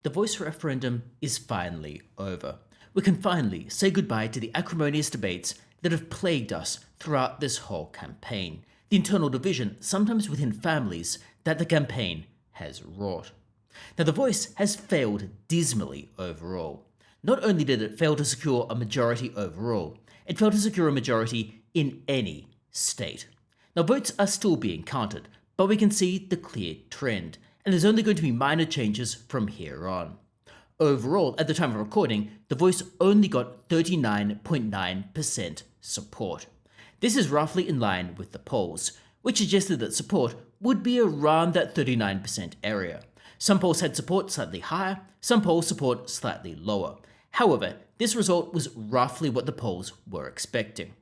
The voice referendum is finally over. We can finally say goodbye to the acrimonious debates that have plagued us throughout this whole campaign, the internal division, sometimes within families, that the campaign has wrought. Now, the voice has failed dismally overall. Not only did it fail to secure a majority overall, it failed to secure a majority in any state. Now, votes are still being counted, but we can see the clear trend, and there's only going to be minor changes from here on. Overall, at the time of recording, the voice only got 39.9% support. This is roughly in line with the polls, which suggested that support would be around that 39% area. Some polls had support slightly higher, some polls support slightly lower. However, this result was roughly what the polls were expecting.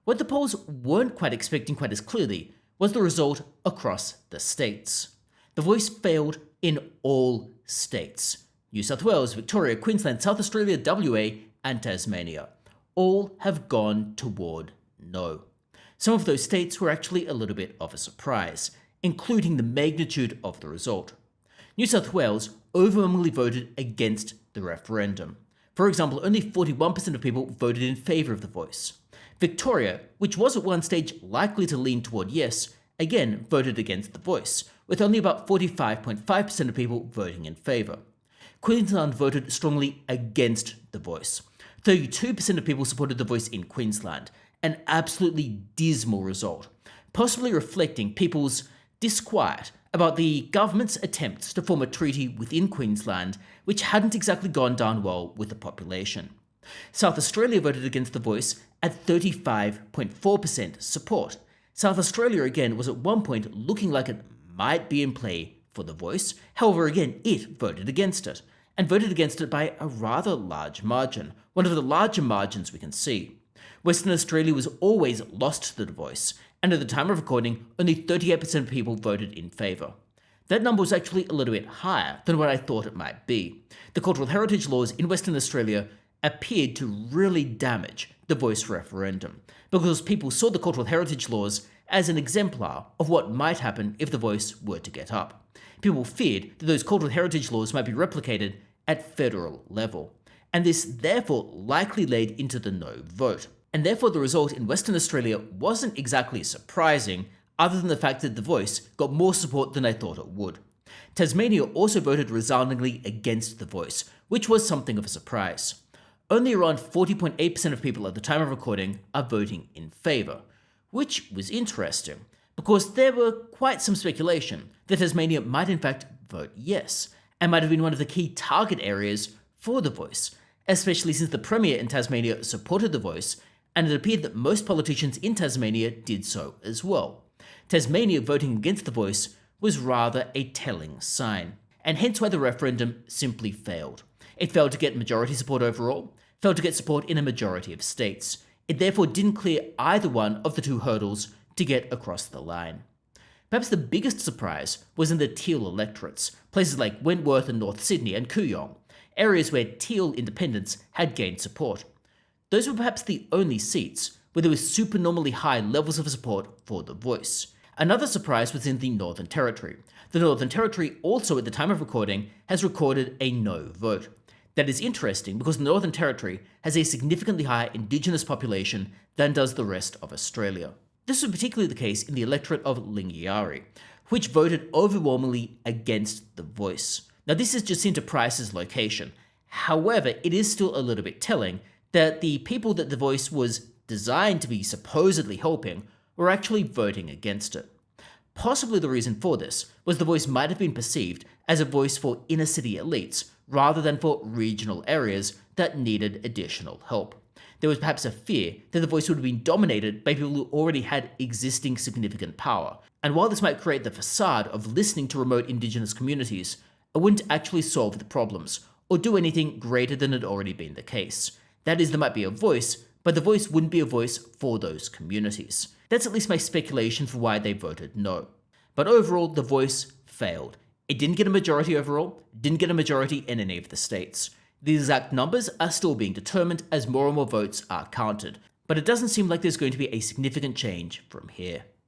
What the polls weren't quite expecting quite as clearly was the result across the states. The voice failed in all states. New South Wales, Victoria, Queensland, South Australia, WA, and Tasmania. All have gone toward no. Some of those states were actually a little bit of a surprise, including the magnitude of the result. New South Wales overwhelmingly voted against the referendum. For example, only 41% of people voted in favour of the voice. Victoria, which was at one stage likely to lean toward yes, again voted against the voice, with only about 45.5% of people voting in favour. Queensland voted strongly against the voice. 32% of people supported the voice in Queensland, an absolutely dismal result, possibly reflecting people's disquiet about the government's attempts to form a treaty within Queensland, which hadn't exactly gone down well with the population. South Australia voted against the voice at 35.4% support. South Australia again was at one point looking like it might be in play for the voice. However, again, it voted against it, and voted against it by a rather large margin, one of the larger margins we can see. Western Australia was always lost to the voice, and at the time of recording, only 38% of people voted in favour. That number was actually a little bit higher than what I thought it might be. The cultural heritage laws in Western Australia appeared to really damage the voice referendum, because people saw the cultural heritage laws as an exemplar of what might happen if the voice were to get up. People feared that those cultural heritage laws might be replicated at federal level, and this therefore likely led into the no vote. And therefore the result in Western Australia wasn't exactly surprising, other than the fact that the voice got more support than I thought it would. Tasmania also voted resoundingly against the voice, which was something of a surprise. Only around 40.8% of people at the time of recording are voting in favour, which was interesting, because there were quite some speculation that Tasmania might in fact vote yes, and might have been one of the key target areas for the voice, especially since the Premier in Tasmania supported the voice, and it appeared that most politicians in Tasmania did so as well. Tasmania voting against the voice was rather a telling sign, and hence why the referendum simply failed. It failed to get majority support overall, failed to get support in a majority of states. It therefore didn't clear either one of the two hurdles to get across the line. Perhaps the biggest surprise was in the Teal electorates, places like Wentworth and North Sydney and Kooyong, areas where Teal independents had gained support. Those were perhaps the only seats where there was supernormally high levels of support for the voice. Another surprise was in the Northern Territory. The Northern Territory also at the time of recording has recorded a no vote. That is interesting because the Northern Territory has a significantly higher Indigenous population than does the rest of Australia. This was particularly the case in the electorate of Lingiari, which voted overwhelmingly against the voice. Now, this is Jacinta Price's location. However, it is still a little bit telling that the people that the voice was designed to be supposedly helping were actually voting against it. Possibly the reason for this was the voice might have been perceived as a voice for inner city elites rather than for regional areas that needed additional help. There was perhaps a fear that the voice would have been dominated by people who already had existing significant power, and while this might create the facade of listening to remote Indigenous communities, it wouldn't actually solve the problems or do anything greater than had already been the case. That is, there might be a voice, but the voice wouldn't be a voice for those communities. That's at least my speculation for why they voted no. But overall, the voice failed. It didn't get a majority overall, didn't get a majority in any of the states. The exact numbers are still being determined as more and more votes are counted, but it doesn't seem like there's going to be a significant change from here.